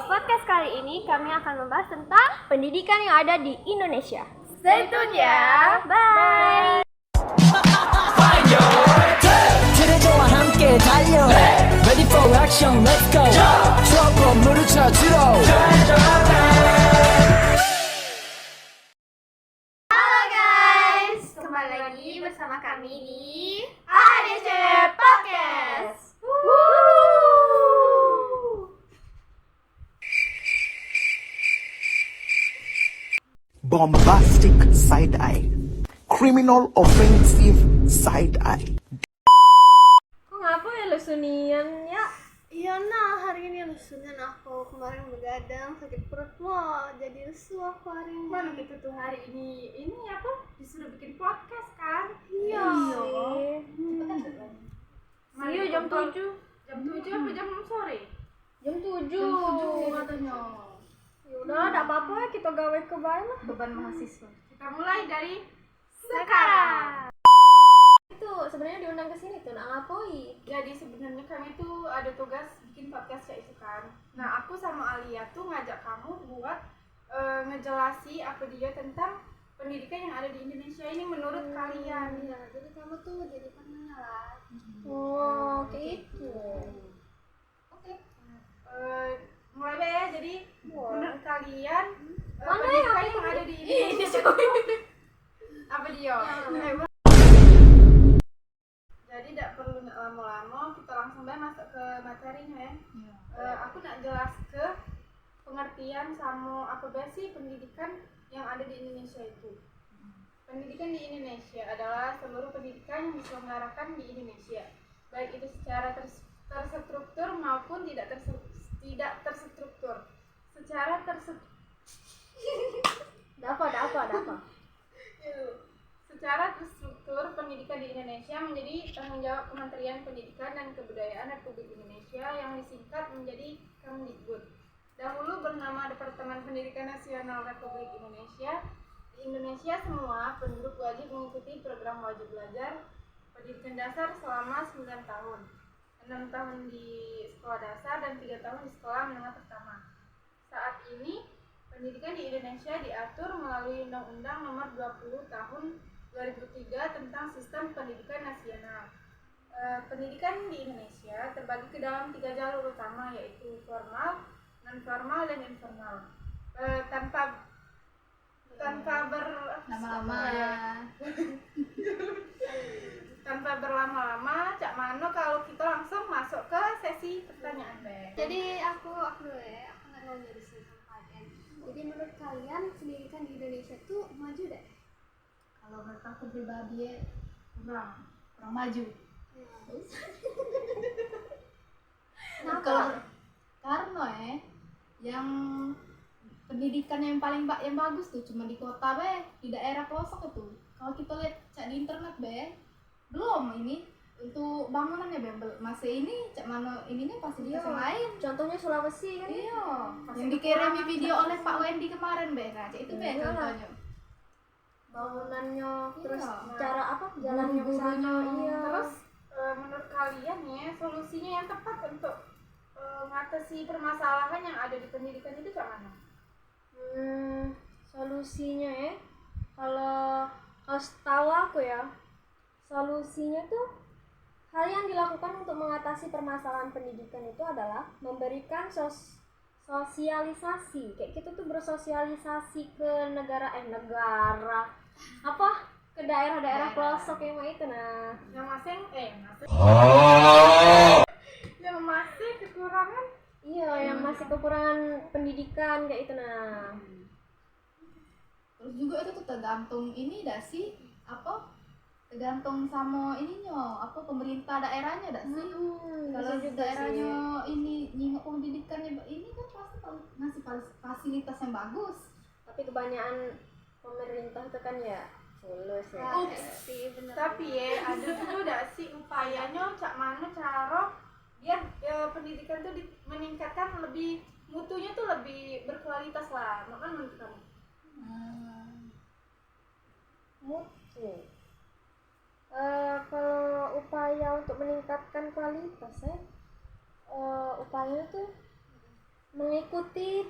podcast kali ini kami akan membahas tentang pendidikan yang ada di Indonesia. Stay tune ya. Bye. 그대와 함께 달려 Ready for action, let's go 추억 건물을 찾으러 Halo guys, kembali lagi bersama kami di ADC Podcast. Bombastic side eye, criminal offensive side eye. Kok ngapa ya lesunian ya? Iya hari ini lesunan aku. Kemarin begadang sakit perut loh, jadi lesu aku hari ini. Mana gitu tuh hari ini apa disuruh bikin podcast kan? Iya. Iya jam 7. Jam 7 apa jam 6 sore? Jam 7. Katanya Yaudah, enggak apa-apa, kita gawe ke bae lah. beban mahasiswa. Kita mulai dari Sekarang. Itu sebenarnya diundang ke sini tuh nak ngapoi. jadi sebenarnya kami tuh ada tugas bikin podcast kayak itu kan. Nah aku sama Alia tuh ngajak kamu buat ngejelasi apa dia tentang pendidikan yang ada di Indonesia ini menurut kalian. Iya, jadi kamu tuh jadi penanya lah. Oh, kayak itu. Mulai deh ya, jadi menurut kalian Mana pendidikan yang yang ada di Indonesia apa dia? Jadi tidak perlu lama-lama, kita langsung masuk ke materinya ya. Aku nak jelas ke pengertian sama apa sih pendidikan yang ada di Indonesia itu. Pendidikan di Indonesia adalah seluruh pendidikan yang diselenggarakan di Indonesia, baik itu secara terstruktur maupun tidak terstruktur. Secara Secara terstruktur, pendidikan di Indonesia menjadi tanggung jawab Kementerian Pendidikan dan Kebudayaan Republik Indonesia yang disingkat menjadi Kemdikbud. Dahulu bernama Departemen Pendidikan Nasional Republik Indonesia. Di Indonesia semua penduduk wajib mengikuti program wajib belajar pendidikan dasar selama 9 tahun. 6 tahun di sekolah dasar dan 3 tahun di sekolah menengah pertama. Saat ini pendidikan di Indonesia diatur melalui Undang-Undang Nomor 20 Tahun 2003 tentang Sistem Pendidikan Nasional. Pendidikan di Indonesia terbagi ke dalam 3 jalur utama, yaitu formal, non-formal, dan informal. Tanpa berlama-lama, Cak Mano kalau kita langsung masuk ke sesi pertanyaan. Jadi aku dulu ya, aku nggak nanya di sini sama kalian. Jadi menurut kalian pendidikan di Indonesia tuh maju deh? Kalau menurut aku pribadi kurang maju. Kenapa? Karena yang pendidikan yang paling yang bagus tuh cuma di kota di daerah pelosok itu. Kalau kita lihat cak di internet belum ini untuk bangunan masih ini cak mana ininya fasilitas yang lain. Contohnya Sulawesi kan? Iya, yang dikirimi video oleh Pak Wendy kemarin nah cak itu contohnya. Bangunannya, terus Iya. cara jalannya ke sana. Iya. Terus menurut kalian ya, solusinya yang tepat untuk mengatasi permasalahan yang ada di pendidikan itu kayak mana? Solusinya kalau setahu aku ya, solusinya tuh hal yang dilakukan untuk mengatasi permasalahan pendidikan itu adalah memberikan sosialisasi. Kayak kita tuh bersosialisasi ke ke daerah-daerah pelosok yang itu Yang masih kekurangan. Iya, yang masih kekurangan pendidikan kayak itu Terus juga itu tuh tergantung ini tergantung sama pemerintah daerahnya kalau daerahnya ini nyingok pendidikannya ini kan pasti ngasih fasilitas yang bagus, tapi kebanyakan pemerintah itu kan ya fulus ya. Tapi ada dulu sih upayanya cak mana cara biar pendidikan tuh meningkatkan lebih mutunya tuh lebih berkualitas lah. Makan menurut kamu? Mutu. Kalau upaya untuk meningkatkan kualitas upaya itu mengikuti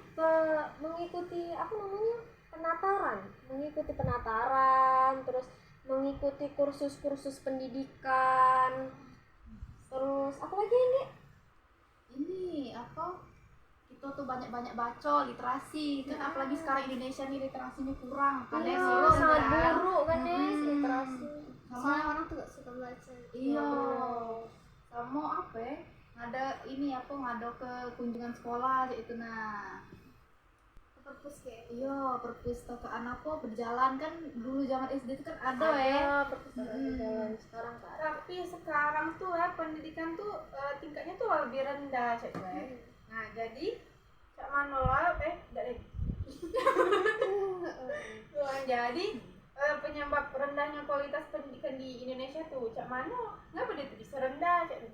apa namanya, penataran, terus mengikuti kursus-kursus pendidikan, terus apa lagi ini? Ini apa, kita tuh banyak baca literasi kan, apalagi sekarang Indonesia nih literasinya kurang kan ya, Iya, Solo sangat kan. buruk kan literasi. Soalnya orang tuh gak suka baca. Iya, sama apa ya, ngada ini apa, ngada ke kunjungan sekolah aja itu. Nah Perpus kayak iya, perpustakaan apa berjalan kan, dulu zaman SD itu kan ada Perpustakaan berjalan, sekarang kan. Tapi sekarang tuh pendidikan tuh tingkatnya tuh lebih rendah cewek. Nah jadi cak manola dari jadi penyebab rendahnya kualitas pendidikan di Indonesia tuh cak mano ngapa dia tuh bisa rendah cak?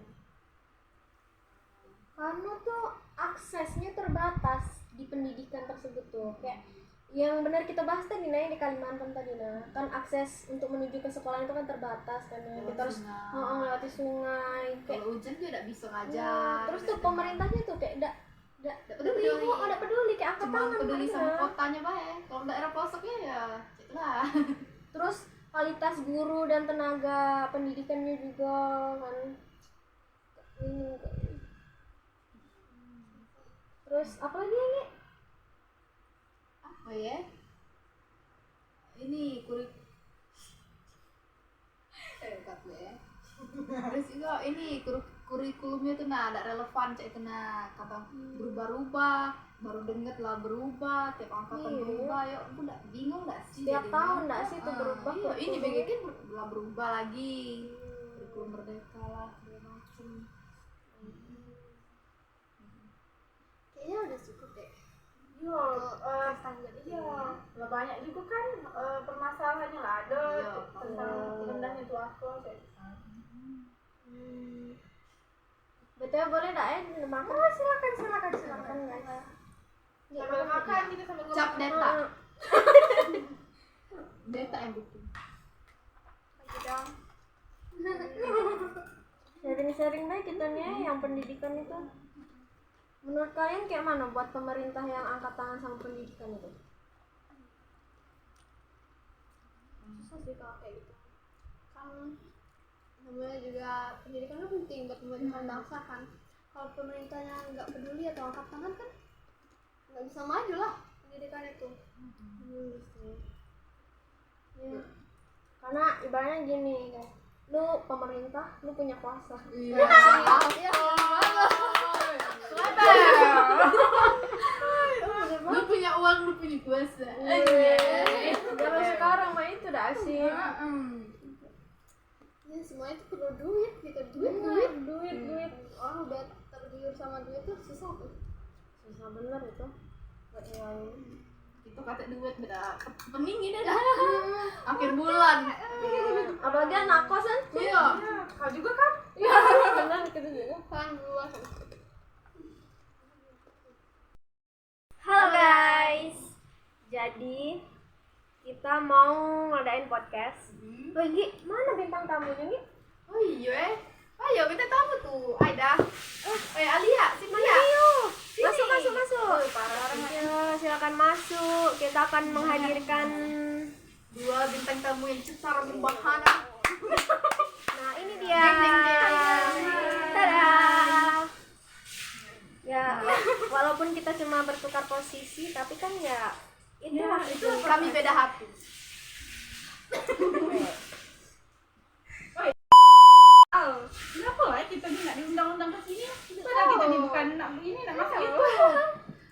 Karena tuh aksesnya terbatas di pendidikan tersebut tuh, kayak yang benar kita bahas tadi di Kalimantan tadi kan akses untuk menuju ke sekolah itu kan terbatas karena kita harus melewati sungai, kayak kalau hujan dia tidak bisa ya, ngajar. terus tuh pemerintahnya tuh kayak tidak peduli, ada peduli kayak angkat cuma tangan peduli aja. sama kotanya baik, kalau daerah pelosoknya ya itulah. Terus kualitas guru dan tenaga pendidikannya juga kan terus apa lagi ini? Apa ya, ini terus juga ini kurikulumnya tuh ada relevan cak itu kadang berubah-ubah, baru denget lah berubah, tiap angkatan berubah, ya udah bingung nggak sih Setiap jadinya? tahun nggak sih itu berubah Iya, ini kurikulumnya? BGK berubah lagi, kurikulum merdeka lah segala macem. kayaknya udah cukup deh. Iya, lah banyak juga kan permasalahannya lah ada tentang rendahnya tuh aku kayak Betul, boleh nggak makan? Silakan guys. sambil makan kita sambil Cap ngomong. data. Data yang butuh. Lagi dong. Sharing deh kita nih yang pendidikan itu. Menurut kalian kayak mana buat pemerintah yang angkat tangan sama pendidikan itu? Susah sih kalau kayak gitu. Kan namanya juga pendidikan itu penting buat pembentukan bangsa kan. Kalau pemerintahnya nggak peduli atau angkat tangan kan nggak bisa maju lah pendidikan itu. Ya. Karena ibaratnya gini guys, lu pemerintah, lu punya kuasa. Iya. Lu punya uang, lu punya kuasa. Zaman sekarang mah itu dah sih. Ya semuanya itu perlu duit gitu, duit. Orang udah tergiur sama duit tuh susah tuh. Susah bener itu. Buat ngilangin. Itu kata duit beda pening ini dah. Akhir bulan. Apalagi anak kosan. Iya. Kau juga kan? Iya, benar gitu juga. Kan luas. Halo guys. Jadi kita mau ngadain podcast. Oh, Gi, mana bintang tamunya, Gi? Oh iya. Ayo kita tamu tuh. Aida. Alia, sini ya. Masuk. Ya, silakan masuk. Kita akan menghadirkan Dua bintang tamu yang secara membahana. Nah, ini dia. Ding. Tada. Ya, walaupun kita cuma bertukar posisi, tapi kan ya itulah itu. Kami beda hati. Kenapa lah kita ni nak diundang-undang ke sini? Padahal kita ni bukan nak begini, nak masak itu.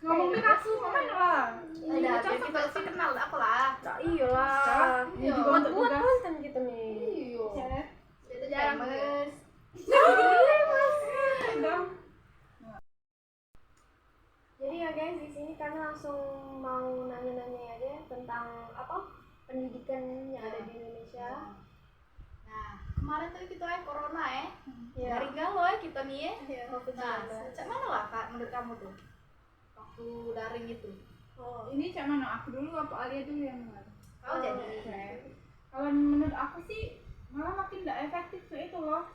Ngomong bekasu, main lah. Ada, kita sih kenal apa lah. Nah, iyalah. Iya. Buat konten kita nih. Iya. Itu jarang Mas. Jadi ya guys, di sini kami langsung mau nanya-nanya aja tentang apa pendidikan yang ada di Indonesia. Nah, kemarin tuh kita corona Ya. Dari galau kita nih Iya. Nah, cak mana lah Kak menurut kamu tuh? Waktu daring itu. Oh, Ini cak mana? Aku dulu apa Alia dulu yang mulai? Kau jadi Kalau menurut aku sih malah makin tidak efektif tuh itu loh.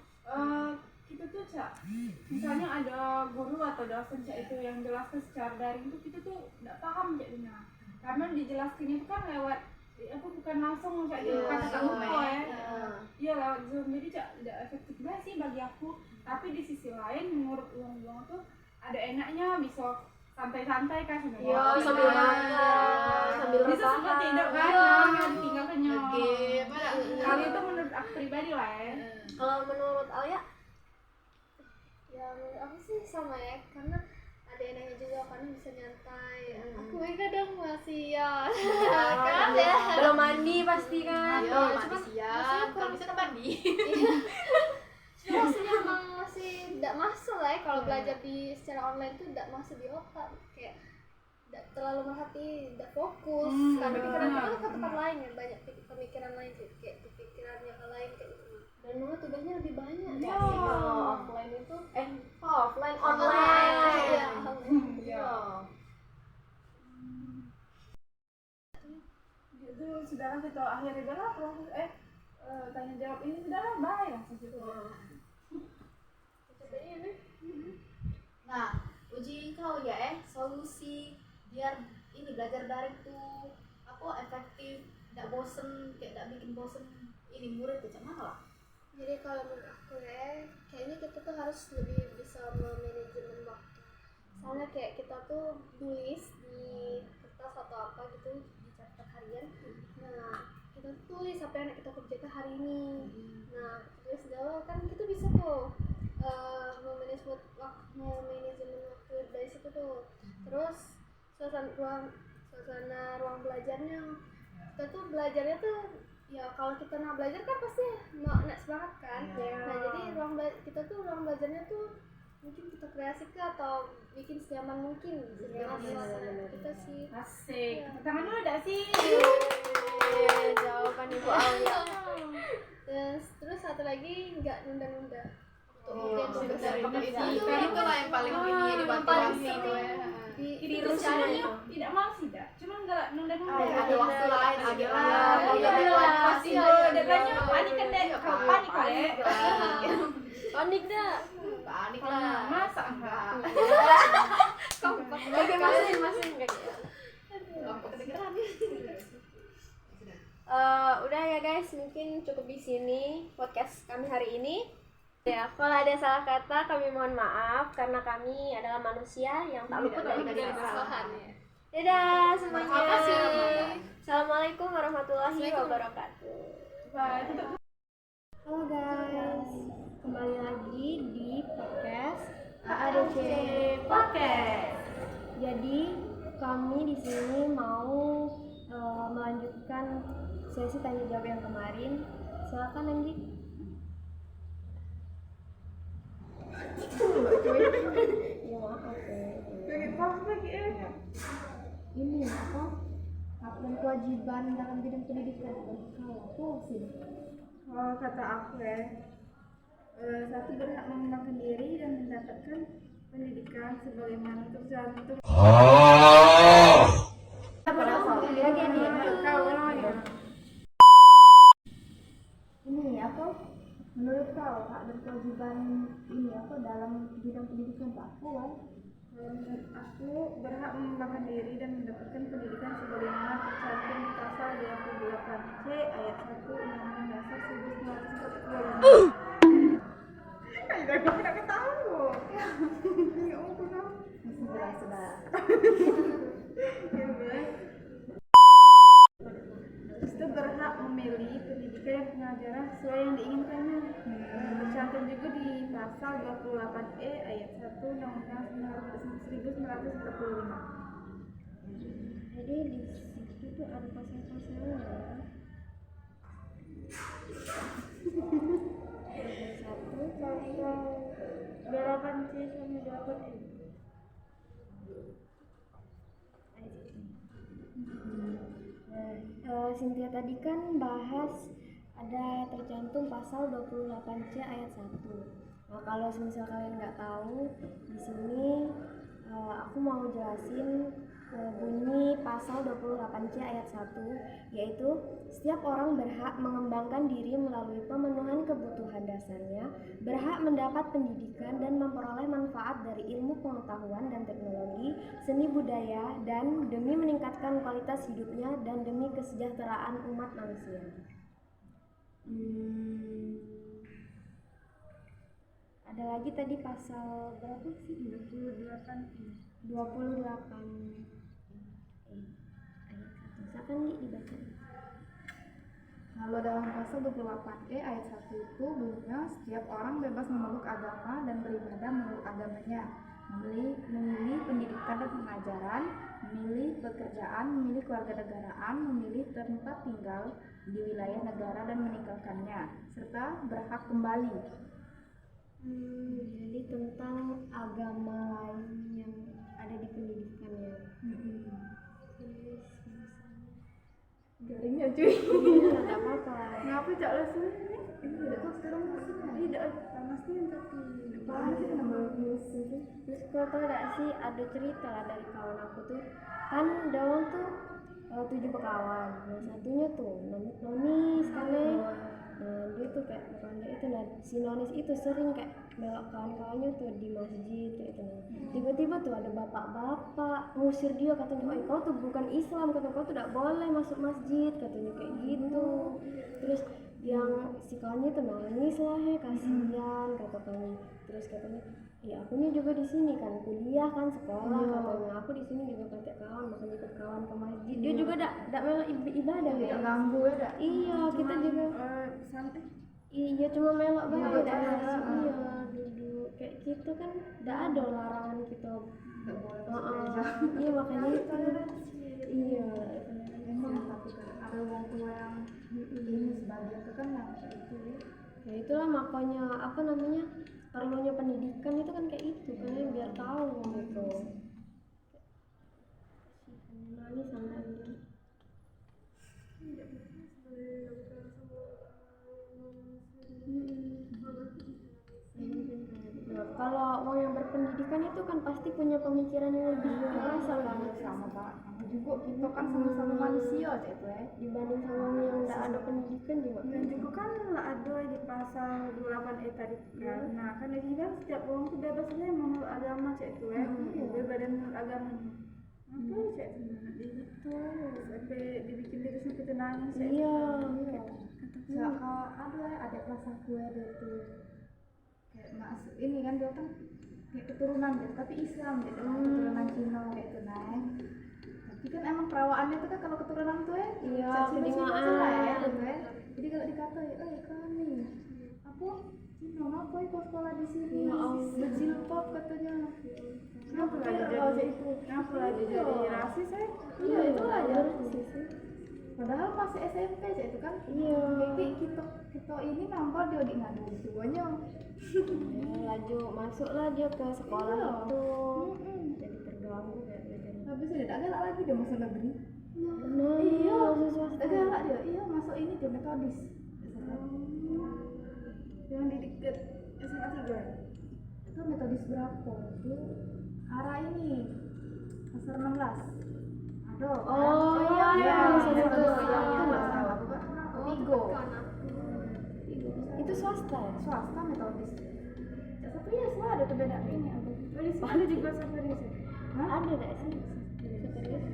kita tuh Cak, misalnya ada guru atau dosen Cak itu yang jelaskan secara daring tuh kita tuh nggak paham Cak Dina, karena dijelaskan itu kan lewat apa bukan langsung Cak di kata muka ya. Iya lewat Zoom, jadi Cak tidak efektif banget sih bagi aku. Tapi di sisi lain menurut uang tuh ada enaknya, bisa santai-santai kan sambil Iya, sambil makan, sambil bisa sempat rebahan. tidak kan, nggak ditinggal kenyang. game Kali itu menurut aku pribadi lah ya. Kalau menurut Alia, ya menurut aku sih sama ya, karena ada enaknya juga karena bisa nyantai. Aku kadang masih ya Kan ya, belum mandi pasti kan. Iya, mandi siang, kalau bisa kan mandi. cuma maksudnya emang masih tidak masuk lah ya kalau belajar di secara online tuh tidak masuk di otak, kayak tidak terlalu merhati, tidak fokus karena pikiran kita tuh ke tempat lain ya, banyak pemikiran lain sih, kayak pikiran yang lain kayak gitu. Dan malah tugasnya lebih banyak Ya, nggak sih kalau offline itu offline online. Iya. Iya. Itu sudahlah kita akhiri adalah proses tanya jawab ini sudahlah bye langsung gitu. Nah, uji kau ya solusi biar ini belajar daring tuh apa efektif, tidak bosen, kayak tidak bikin bosen ini murid tuh macam mana lah? Jadi kalau menurut aku ya, kayaknya kita tuh harus lebih bisa memanajemen waktu. Soalnya kayak kita tuh tulis di kertas atau apa gitu di catatan harian. Nah, kita tulis apa yang kita kerjakan hari ini. Nah, tulis dulu kan kita bisa tuh memanajemen waktu dari situ tuh. Terus suasana ruang belajarnya, kita tuh belajarnya tuh ya kalau kita nak belajar kan pasti nak semangat kan. Nah jadi kita tuh ruang belajarnya tuh mungkin kita kreasikan atau bikin senyaman mungkin dengan suasana kita sih. Asik. Tangan dulu dah sih. Jawaban Ibu Alia. Terus satu lagi nggak nunda-nunda. Itu lah yang paling ini dibantu waktu itu ya. Ini sebenarnya tidak malas tidak, cuma enggak nunda-nunda. Ada waktu lain, ada Pasti deadline-nya panik kan deh, panik deh. Panik dah. panik lah. Masa enggak? Oke, masing kayak gitu. Aku kedengeran. Udah ya guys, mungkin cukup di sini podcast kami hari ini. Ya, kalau ada salah kata kami mohon maaf karena kami adalah manusia yang tak luput dari kesalahan. Dadah semuanya. Assalamualaikum warahmatullahi wabarakatuh. Bye. Tutup. Halo guys, kembali lagi di podcast AADC Podcast. Jadi kami di sini mau melanjutkan sesi tanya jawab yang kemarin. Silakan Anji. Ya maaf ya. Ini apa? Hak dan kewajiban dalam bidang pendidikan. Kalau sih. Kalau kata aku ya, satu berhak mengembangkan diri dan mendapatkan pendidikan sebagaimana tercantum. Ini apa? Menurut kau hak dan kewajiban ini apa dalam bidang pendidikan aku kan? Menurut aku berhak mengembangkan diri dan mendapatkan pendidikan sebagaimana tercantum di pasal 28C ayat 1 Undang-Undang Dasar 1945. Aku tidak ketahu. Ya ampun. Sudah. Itu berhak memilih pendidikan dan pengajaran sesuai yang diinginkannya. Tercantum juga di pasal 28E ayat 1 Undang-Undang 1945. Jadi di situ tuh ada pasal-pasalnya ya. Satu pasal 28C sampai 28E. Cynthia tadi kan bahas ada tercantum pasal 28C ayat 1. Nah, kalau misal kalian nggak tahu, di sini Aku mau jelasin bunyi pasal 28C ayat 1, yaitu setiap orang berhak mengembangkan diri melalui pemenuhan kebutuhan dasarnya, berhak mendapat pendidikan dan memperoleh manfaat dari ilmu pengetahuan dan teknologi, seni budaya, dan demi meningkatkan kualitas hidupnya dan demi kesejahteraan umat manusia. Ada lagi tadi pasal berapa sih? 28. Ayat 1. Silakan dibaca. Kalau dalam pasal 28E ayat 1 itu bunyinya setiap orang bebas memeluk agama dan beribadah menurut agamanya, memilih pendidikan dan pengajaran, memilih pekerjaan, memilih kewarganegaraan, memilih tempat tinggal di wilayah negara dan meninggalkannya, serta berhak kembali. Jadi tentang agama lain yang ada di pendidikan ya. Garingnya cuy. Tidak apa-apa. Ngapa cak langsung ini? Ini kok sekarang masih tidak panasnya tapi panas sih nambah musuh. Terus kau tau gak sih, ada cerita lah dari kawan aku tuh, kan Dawang tuh 7 berkawan. Nah satunya tuh Nonis kan. Nah dia tuh kayak bukan dia itu, nah si Nonis itu sering kayak belok kawan-kawannya tuh di masjid kayak itu. Nah tiba-tiba tuh ada bapak-bapak ngusir dia, katanya, "Oh kau tuh bukan Islam, kata kau tuh tidak boleh masuk masjid," katanya kayak gitu. Terus yang si kawannya tuh nangis lah, kasihan kata kawannya. Terus katanya, "Ya aku nih juga di sini kan kuliah kan sekolah," katanya, "aku di sini juga pakai kawan, makanya ikut kawan ke masjid." Dia juga tidak melok ibadah Tidak kayak. ganggu ya dak. Iya, kita juga Santai. iya cuma melok banget Iya, ya. iya. Iya, duduk kayak gitu kan tidak ada larangan kita. Tidak boleh Iya makanya itu. Iya. Memang tapi kan ada orang tua yang ini sebagian terkenal itu ya. Ya itulah makanya apa namanya, perlunya pendidikan itu kan kayak itu kan, biar tahu gitu. Nangis sampai dia. Nah, kalau orang yang berpendidikan itu kan pasti punya pemikiran yang lebih dewasa kan, Sama pak, sama juga kita kan sama-sama manusia aja itu ya. dibanding sama orang yang tidak ada pendidikan juga. Dan juga kan ada di pasal 28E tadi kan. Nah kan di sini kan setiap orang tuh bebas aja menurut agama cek itu ya. Bebas dan menurut agamanya. Apa cek gitu sampai dibikin diri sampai tenangin cek. Iya. Ya, kalau ada kelas aku ada tuh kayak masuk ini kan dia kan kayak keturunan gitu, tapi Islam gitu kan, keturunan Cina kayak itu nah. Tapi kan emang perawaannya tuh kan kalau keturunan tuh ya, Iya, Cina kedingaan. ya, gitu ya. Jadi kalau dikata ya, kami apa Cina apa itu sekolah di sini, Ya Allah. berjilbab katanya. Kenapa lagi Kalau jadi itu? kenapa lagi jadi rasis ya? Iya itu lah ya. Padahal masih SMP aja itu kan. Iya. Jadi kita ini nampak dia di ngadu tuanya. Ya, laju masuklah dia ke sekolah Iya. itu. Jadi terganggu kayak gitu. Habis itu tidak galak lagi dia masuk negeri. Nah, Iya, masuk swasta. tidak galak dia. Iya masuk ini dia metodis. Yang di dekat SMA 3. Itu metodis berapa? Itu arah ini pasar 16. Aduh. Oh iya, iya, masuk itu itu. itu nggak salah bukan? Tigo. Itu swasta ya? Swasta metodis. Tapi ya selalu ada tuh beda ini apa? Oh di sini juga sampai di sini. Ada enggak sih? Serius?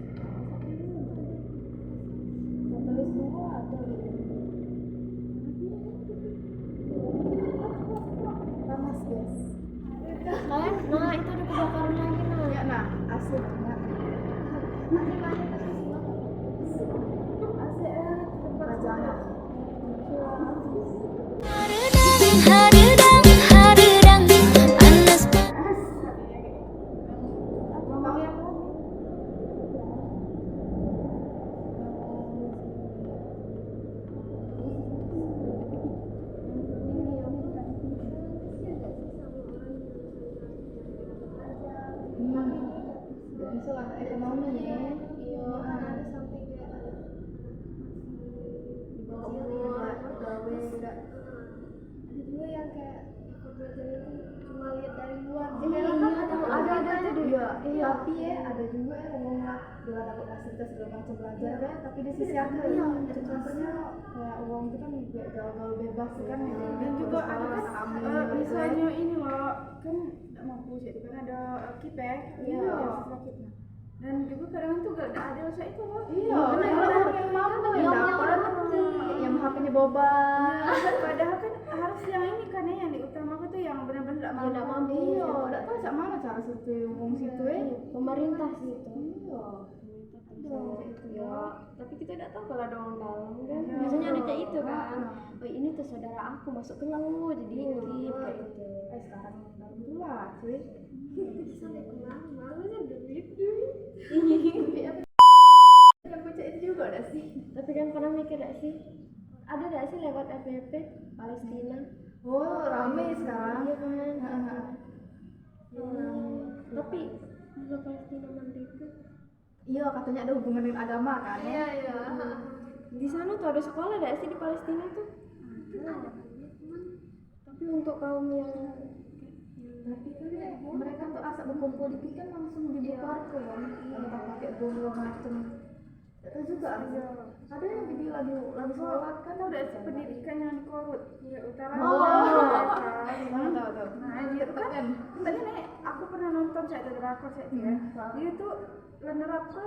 Metodis semua ada. Panas guys. Kalian, nah itu ada kebakaran lagi nah. Ya nah, asli banyak. Asli banyak terus banget. Asli tempat jangan. 하르당 하르당 안nas Ngomong yang bisa lah ekonomi ya. Iya, karena ada sampai kayak ada Di bawah umur, pegawai enggak. ada juga yang kayak ikut belajar itu cuma lihat dari luar. Iya, kan ada itu tuh. Iya, tapi ya ada juga ya ngomong lah udah dapat fasilitas segala macam belajar kan, tapi di sisi aku ya contohnya kayak uang itu kan kayak gaul-gaul bebas kan ya. Dan juga ada kan misalnya ini loh kan tidak mampu sih kan ada kipek Iya. dan juga kadang tuh gak ada rasa itu loh. Iya, kalau orang yang mampu yang dapat yang HP-nya boba. Padahal kan harus yang ini kan ya, yang diutamakan tuh yang benar-benar tidak mampu. Iya, enggak tahu cak mana cara situ wong situ Pemerintah sih itu. Iya. Ya, tapi kita tidak tahu kalau ada orang dalam kan. Biasanya ada kayak itu kan. Oh, ini tuh saudara aku masuk ke lalu jadi intip kayak gitu. Sekarang baru lah, cuy. Malu aja duit. Yang baca itu juga ada sih. Tapi kan pernah mikir gak sih? Ada gak sih lewat FVP Palestina? Oh, rame sekarang. Iya kan? Tapi kalau Palestina merdeka, Iya, katanya ada hubungan dengan agama kan. Iya. di sana tuh ada sekolah gak sih di Palestina tuh? Tapi untuk kaum yang Tapi kan mereka tuh asal berkumpul dikit kan langsung dibuka kan. Entah pakai bom macam. Itu juga ada yang jadi lagi sholat kan Kan udah pendidikan yang di Korut di utara. Oh. Tahu. Nah dia tuh kan tadi nih aku pernah nonton saya ada drakor saya ya. Dia tuh menerapkan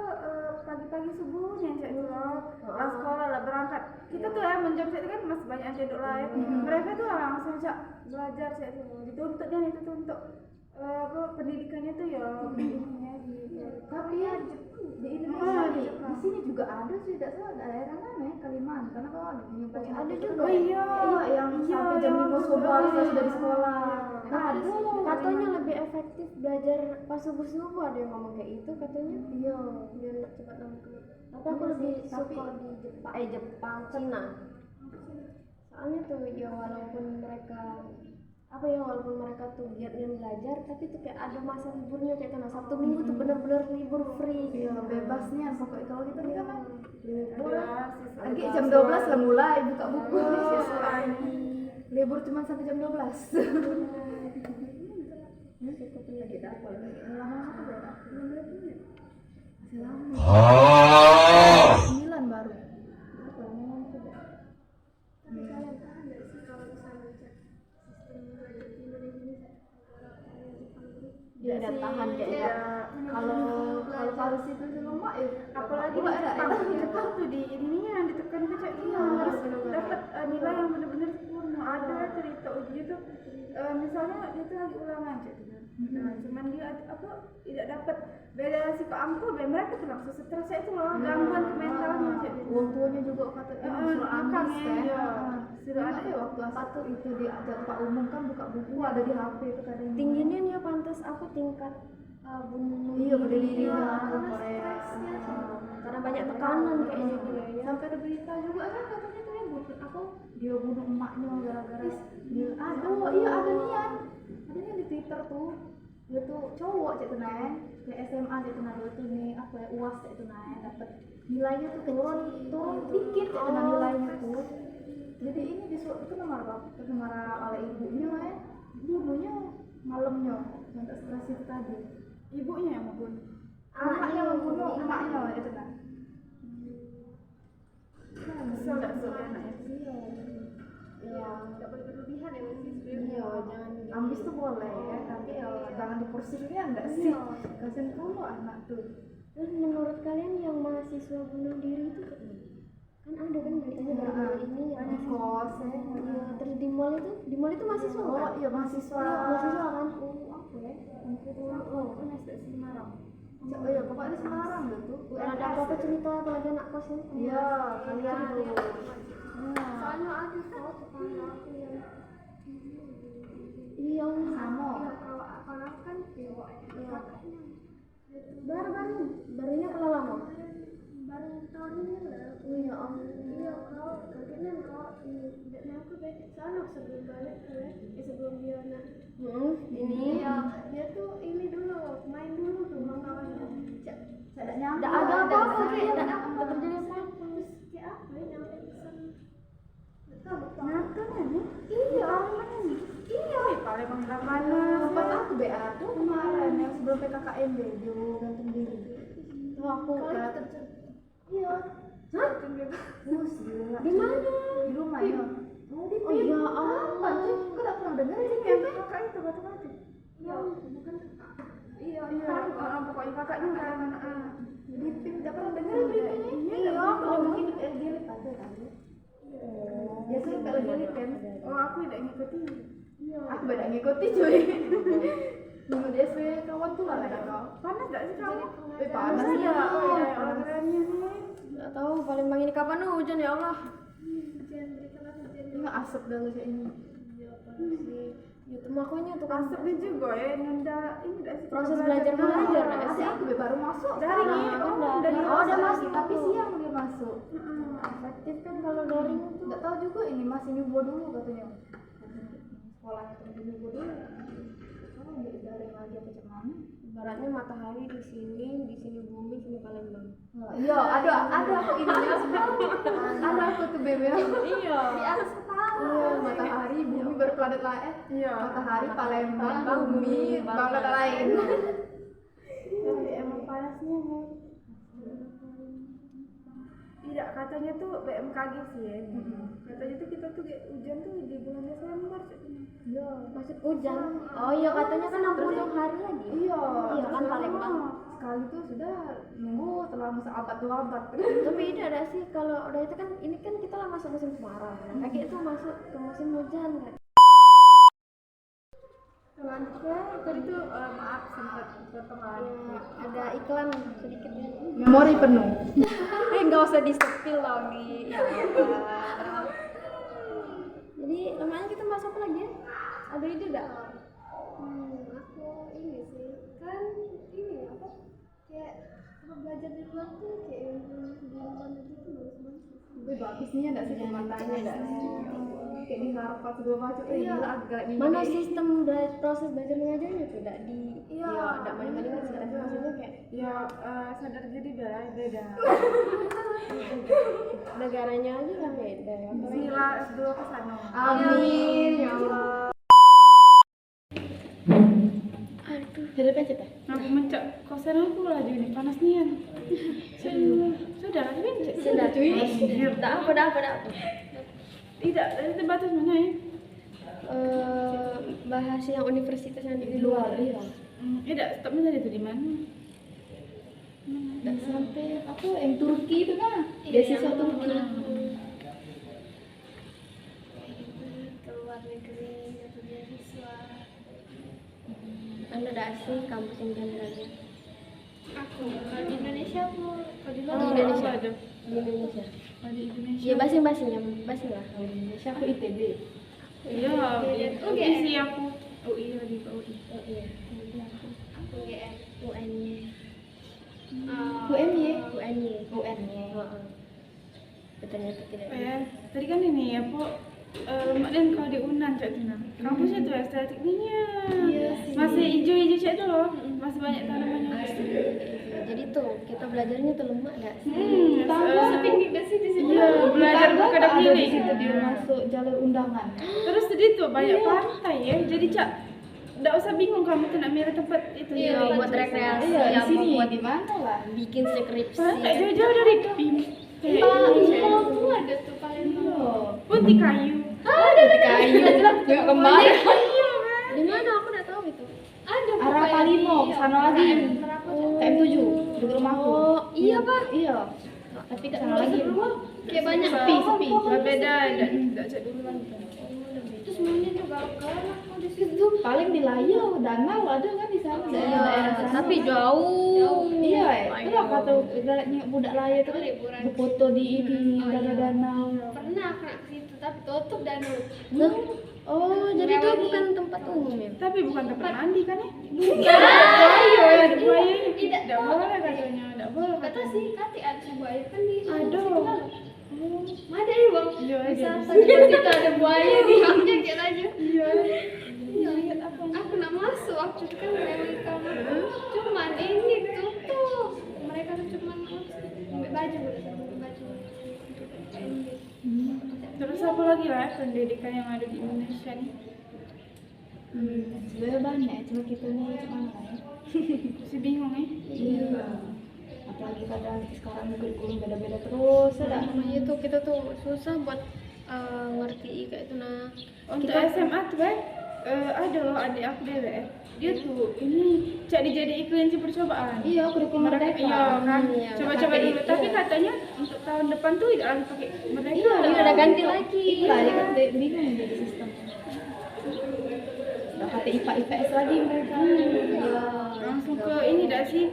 pagi-pagi subuhnya cak itu loh. Lah sekolah lah berangkat. Kita tuh ya menjam saya itu kan masih banyak cedok lah ya. Mereka tuh langsung cak belajar saya itu dituntut dan itu untuk apa pendidikannya tuh ya ini ya di tapi ya di Indonesia nih, di sini juga ada sih, tidak salah daerah mana ya, Kalimantan apa ada juga. Oh iya, yang sampai jam 5 subuh harus sudah di sekolah. Ada katanya lebih efektif belajar pas subuh ada yang ngomong kayak itu katanya. Iya. Biar cepat nangkep. Tapi aku lebih suka di Jepang, Cina. Soalnya tuh ya walaupun mereka tuh giatnya belajar, tapi tuh kayak ada masa liburnya kayak karena Sabtu Minggu tuh benar-benar libur free. Iya, bebasnya pokoknya kalau kita nih kan libur siswa lagi jam 12 lah mulai buka buku siswa lagi. Libur cuma sampai jam 12. Lagi apa lagi? Lama-lama udah masih lama. 9 baru. Dia ada tahan kayaknya. Kalau harus itu semua ya apalagi di Jepang tuh di ininya yang ditekan ke cak dia harus dapat nilai yang benar-benar sempurna. Ada cerita uji tuh misalnya dia tuh lagi ulangan cak tuh. Nah, cuman dia apa tidak dapat beda si Pak Amko, mereka tuh langsung stres itu loh, gangguan ke mentalnya cak. Orang tuanya juga kata suruh ambis kan. Sudah ada ya waktu satu itu diajak Pak Umum kan buka buku ada di HP itu kadang. Tingginya dia pantas apa tingkat bunuh Iya pada diri Korea. Karena banyak tekanan kayaknya dia ya. Sampai ada berita juga kan katanya tuh yang buat apa dia bunuh emaknya gara-gara dia ada nian di Twitter tuh dia tuh cowok cek tuh naik ke SMA cek tuh naik dia tuh nih apa ya UAS cek tuh naik dapat nilainya tuh turun dikit cek tuh nilainya tuh jadi ini disuruh itu marah oleh ibunya ya bunuhnya malamnya yang tak stres itu tadi ibunya yang membunuh. anaknya membunuh emaknya itu kan Kesel gak sih anaknya? Iya. Nggak boleh berlebihan ya masih Iya, jangan ambis tuh boleh ya tapi ya jangan diporsirnya enggak sih kasian dulu anak tuh. Terus menurut kalian yang mahasiswa bunuh diri itu kan ada kan beritanya baru-baru ini yang di kos ya iya, terus di mall itu mahasiswa kan? iya mahasiswa Mahasiswa kan? apa ya kan SD Semarang oh iya pokoknya di Semarang gitu Kalau ada apa-apa cerita apalagi anak kos ya? iya kalian tuh soalnya ada kok tetangga aku yang Iya, sama kalau kan kakaknya barunya kalau lama? baru tahun ini lah. Iya, Iya kau kakeknya kau dan aku deh soalnya sebelum balik sebelum dia nak ini dia tuh ini dulu main dulu tuh sama kawannya tidak nyampe Nggak ada apa-apa kayak nggak terjadi apa-apa. terus kayak apa ya nyampe pesan Nyata nih? iya Iya, Palembang hilang mana? Sempat aku BA tuh kemarin yang sebelum sebelum PKKM deh, dia gantung diri. Tuh aku kan. Iya. Hah? Di mana? Di rumah ya. Oh iya, Apa sih? Kau tak pernah dengar ini Yang kakak itu batu-batu. Iya, bukan. Iya, Pokoknya kakaknya kan. Di tim tak pernah dengar beritanya. Iya, kalau mungkin dia lihat aja kan. Biasanya kalau dia lihat kan. Oh, aku tidak ngikutin. Aku beda ngikutin cuy. Dulu di SV kawan tuh lah ada kau. Panas gak sih kamu? Panas ya. ya. Olahraganya nih. nggak tahu Palembang ini kapan hujan ya Allah. Ini asap dah kayak ini. Ya makanya tuh kan Asapnya juga ya nunda ini gak sih? proses belajar mengajar ya Masih sih. aku baru masuk. Daring sekarang. ya? Kan Oh, dari Udah masuk tapi siang dia masuk. efektif kan kalau daring itu. Nggak tahu juga ini masih nyoba dulu katanya. Sekolahnya tuh nyoba dulu. Oh, nggak daring lagi apa cuman? Ibaratnya matahari di sini bumi, sini Palembang. Iya, ada aku ininya. Ada aku tuh bebe. Iya. Di atas kepala. Iya, matahari, bumi berplanet lain. Iya. Matahari, Palembang, bumi, planet lain. Tapi emang panasnya nih. Tidak, katanya tuh BMKG sih ya. Katanya tuh kita tuh kayak hujan tuh di bulan Desember. Iya. Maksud hujan. Oh iya katanya kan 60 hari lagi. Iya. Iya kan Palembang. Sekali tuh sudah nunggu selama seabad 2 abad. Tapi ini ada sih kalau udah itu kan ini kan kita lah masuk musim kemarau. Nah, kayak itu masuk ke musim hujan kan. Selanjutnya tadi tuh maaf sempat potong Ya, ada iklan sedikit ya. Memori penuh. Nggak usah di spill dong di ya. Jadi namanya kita bahas apa lagi ya? Ada ide nggak? Aku ini sih kan ini apa kayak kalau belajar di luar tuh kayak yang di luar negeri tuh bagus banget. Lebih bagus nih ada sih pemandangannya ada. Kayak di harapan segala macam. Gila agak ini. Mana sistem proses belajar mengajarnya tidak di Iya. tidak banding-banding sih tapi maksudnya kayak ya sadar jadi beda. negaranya aja kan beda ya. Sila S2 ke sana. Amin ya Allah. Jadi apa cerita? Aku mencak kosan aku laju nih panas nian. Sudah lagi mencak. Sudah cuy. Dah apa. Tidak, itu batas mana ya? Bahas yang universitas yang di luar. Iya. Tidak, stopnya tadi itu di mana? Dan sampai apa yang Turki itu kan? Beasiswa Turki. Ke luar negeri atau beasiswa. Anda ada sih kampus yang jalan-jalan? Aku kalau di Indonesia aku kalau di luar Di Indonesia. Ada. Di Indonesia. Di Indonesia. Iya basing-basing ya, basing lah. Di Indonesia Aku ITB. Iya, UI sih aku. UI lagi ke UI. Oh iya. aku GM. UN-nya. UMY. UN-nya. UNY. Ternyata tidak. Tadi kan ini ya, Po. Mak dan kalau di Unan cak Tina. Kampusnya tuh estetiknya. Iya sih. Masih hijau-hijau cak tuh loh. Masih banyak tanamannya. Jadi tuh kita belajarnya tuh lemah gak sih? Sepi nih sih di sini. Iya, belajar bukan ada di healing. situ dia masuk jalur undangan. Terus tadi tuh banyak pantai ya. Jadi cak, nggak usah bingung kamu tuh nak milih tempat itu. Iya, buat rekreasi. Iya, di yang sini buat di mana lah? bikin skripsi. Padahal nggak jauh-jauh dari PIM. Kalau tuh ada tuh Palembang. Iya. Putih kayu. Ada di kayu. Nggak kemarin. Di mana aku nggak tahu itu. Ada Arah Palimo, sana lagi. TM7 di rumahku. Oh, iya Pak. Iya. Tapi ke sana lagi. kayak banyak Sepi. Berbeda, nggak cak dulu lagi. terus semuanya juga galak aku di situ. Paling di Layau, danau ada kan di sana. Daerah sana. Tapi jauh. Iya, itu lah kata ibaratnya budak Layau itu kan berfoto di ini danau. Pernah aku nak ke situ tapi tutup danau. Oh, jadi itu bukan tempat umum ya? Tapi bukan tempat mandi kan ya? Ayo Ada buayanya. Tidak Nggak boleh katanya, nggak boleh. kata sih kati ada sebuah air kan di Ada. ada ya bang. Iya, Bisa ada. tadi kita ada buaya di hangnya kayak aja. Iya. Iya, aku nak masuk waktu itu kan lewat kamar. Cuman ini tutup. Mereka tuh cuman ambil baju, ambil baju. Terus apa lagi lah pendidikan yang ada di Indonesia nih? Sebenarnya banyak, cuma kita nih cuma ya. Masih bingung ya. Iya. Apalagi kadang sekarang kurikulum beda-beda terus, ada. Namanya tuh kita tuh susah buat ngerti kayak itu nah. Untuk SMA tuh kan ada loh adik aku deh. Dia tuh ini cak dijadi kelinci percobaan. Iya, kurikulum merdeka. Iya kan. Iya, Coba-coba pakai dulu. itu. Tapi katanya untuk tahun depan tuh tidak lagi pakai merdeka. Iya, udah ganti lagi. Itulah ya kan bingung jadi sistem. Udah pakai IPA IPS lagi mereka. Iya. Langsung ke ini dah sih.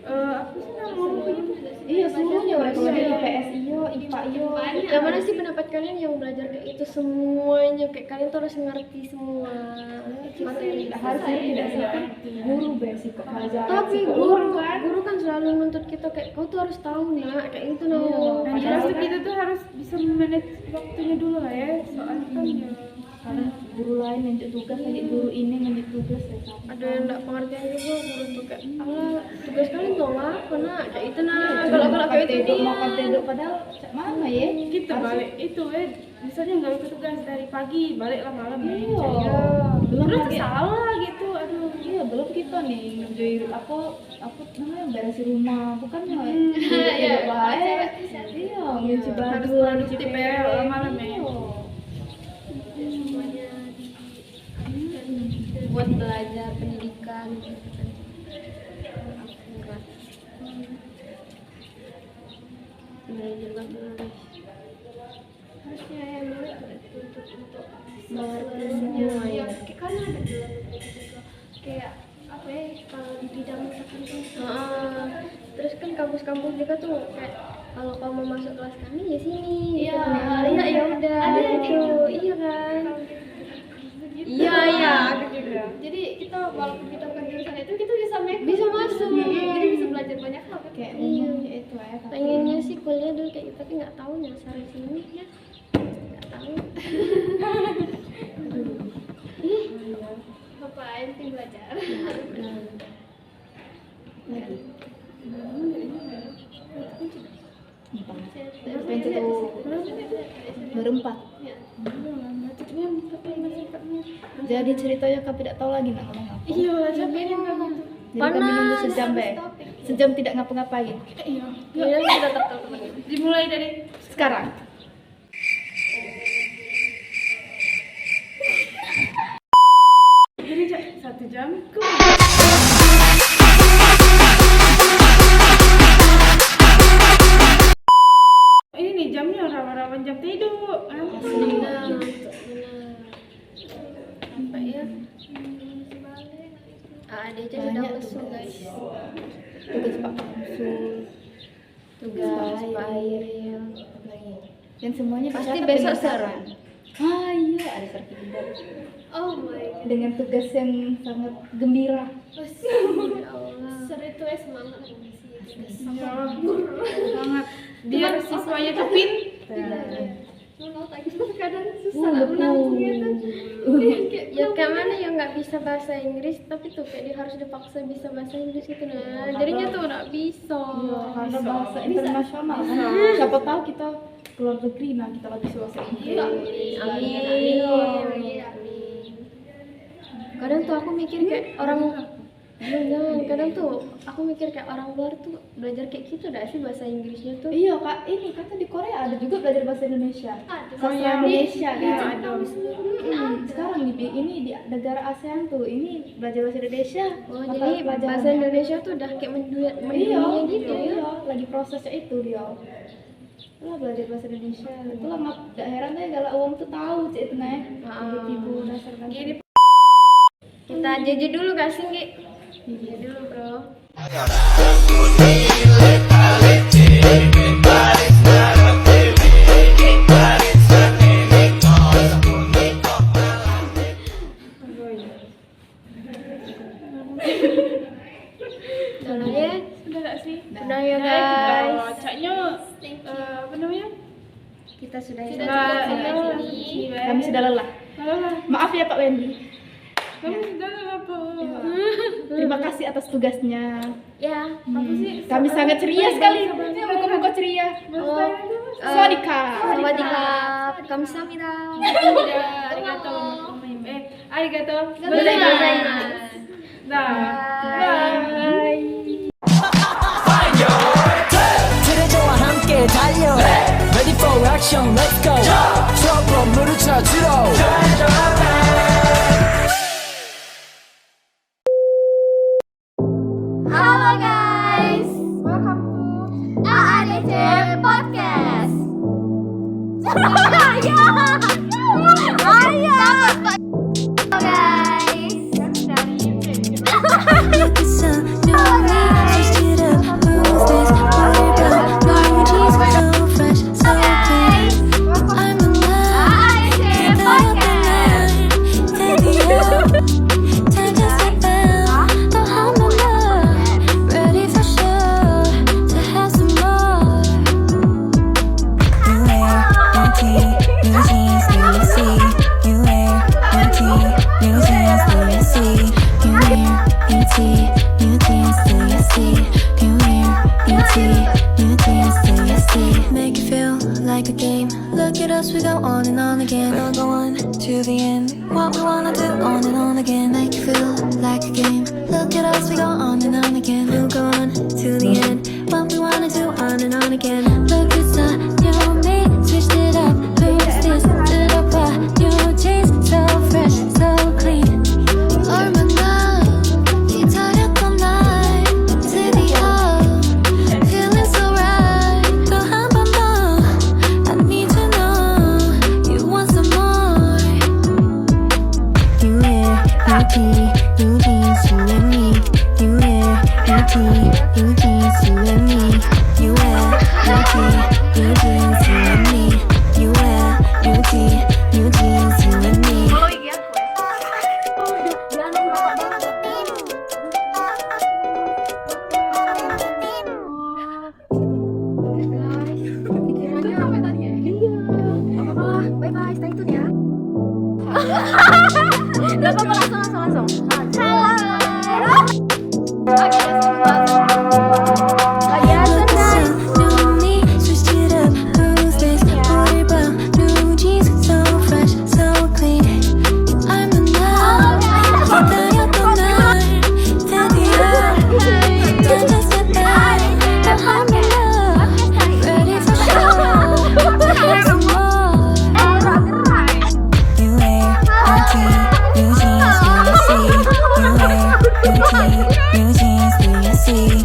Apa sih namanya itu? Iya, seluruhnya mereka udah IPS iyo, IPA iyo. Yang mana sih pendapat kalian yang belajar kayak itu semuanya kayak kalian tuh harus ngerti semua materi. Harusnya tidak sih kan guru basic kok pelajaran. Tapi guru kan selalu nuntut kita kayak kau tuh harus tahu nak kayak itu nah. Dan jelas tuh kita tuh harus bisa manage waktunya dulu lah ya. Soalnya kan ya. Kadang guru lain nunjuk tugas, nanti guru ini nunjuk tugas ya. Ada yang enggak pengertian juga guru tuh kayak alah tugas kalian tuh lah kena kayak itu nah kalau kayak itu dia. Mau katedok padahal cak mana ya? Kita balik itu misalnya nggak ikut tugas dari pagi baliklah malam ya. Iya. Belum Belum lagi lagi. salah gitu. Aduh. Iya, belum kita nih ngerjain aku namanya beresin rumah, bukan ya? Iya, baik. Iya, nyuci baju, Harus produktif ya malam ya. Semuanya buat belajar pendidikan gitu kan. Bener juga menulis. Harusnya yang menulis untuk mengerti semua ya. Karena ada juga kayak apa ya kalau di bidang tertentu. Terus kan kampus-kampus juga tuh kayak kalau kamu mau masuk kelas kami ya sini. Iya, gitu. Ya udah. ada gitu. Iya kan. Iya, Ada juga. jadi kita walaupun kita bukan jurusan itu kita bisa masuk jadi bisa belajar banyak hal kan Kayak iya umumnya itu ya. pengennya sih kuliah dulu kayak gitu tapi nggak tahu nyasar di sini ya nggak tahu apa yang penting belajar Berempat. Jadi ceritanya kau tidak tahu lagi nak ngomong apa. Iya, capek kan gitu. Jadi kami nunggu sejam be. Sejam tidak ngapa-ngapain. Iya. ya kita tetap tahu teman Dimulai dari Sekarang. jadi 1 jam. Ini nih jamnya rawan-rawan jam tidur. apa ya ada aja sudah Banyak masuk tugas. guys Tugas Pak Konsul. tugas Pak Airil Dan semuanya Pasti tercatat besok dengan saran. Ah iya, ada sertifikat. oh my god Dengan tugas yang sangat gembira. ya Allah seru itu ya semangat Ya, sangat. Biar siswanya tuh pintar. kadang susah lah menampungnya tuh ya kayak mana yang nggak bisa bahasa Inggris tapi tuh kayak dia harus dipaksa bisa bahasa Inggris gitu nah jadinya tuh nggak bisa Karena bahasa internasional kan. Siapa tahu kita keluar negeri nah kita lagi bahasa Inggris. amin kadang tuh aku mikir kayak orang jangan kadang tuh aku mikir kayak orang luar tuh belajar kayak gitu dah sih bahasa Inggrisnya tuh Iya kak, ini kata di Korea ada juga belajar bahasa Indonesia. Sastra iya. Indonesia kan. Ada. Sekarang ini di negara ASEAN tuh ini belajar bahasa Indonesia. oh Mata jadi pelajarannya. bahasa Indonesia tuh udah kayak mendunia gitu ya Iya, lagi prosesnya itu dia. Itulah belajar bahasa Indonesia. Itulah gak heran deh kalau uang tuh tahu cek itu nih. Ibu dasar kan. kita jajah dulu gak sih Gi? Jajah dulu bro Udah ya Udah gak sih? udah ya guys Caknya apa namanya? kita sudah Kami sudah lelah. Maaf ya Pak Wendy. Kamu sudah apa? Terima kasih atas tugasnya. ya Apa sih? Kami sangat ceria sekali. Ini muka-muka ceria. Sawadika. Sawadika kamsahamnida Arigato. Arigato. gozaimasu 트레저와 함께 달려 Ready for action let's go 트럭으로 물을 찾으러 Halo guys, welcome to AADC Podcast. Ayo, halo guys. Make it feel like a game. Look at us, we go on and on again. We'll go on to the end. What we wanna do on and on again. Make it feel like a game. Look at us, we go on and on again. We'll go on to the end. What we wanna do on and on again. Look, it's a new me. Switched it up. Who's this? Did up a new jeans. So fresh, so clean. 얼마나 기다렸던 날 드디어 feeling so right. 또 한 번 더 I need to know you want some more. You wear new tee, new jeans, you and me. You wear new tee, new jeans, you and me. You wear new tee, new jeans, you and me. You wear new tee, new jeans, you and me. Bye-bye, stay tune ya. Gak apa-apa, langsung. New me, switched it up. Who's this? 오늘 밤 new jeans, so fresh, so clean. I'm in love. 기다렸던 날 드디어 던졌을 때 I'm in love. Ready for show. To have some more. You wear new tee, new jeans, do you see? You wear new tee, new jeans, do you see?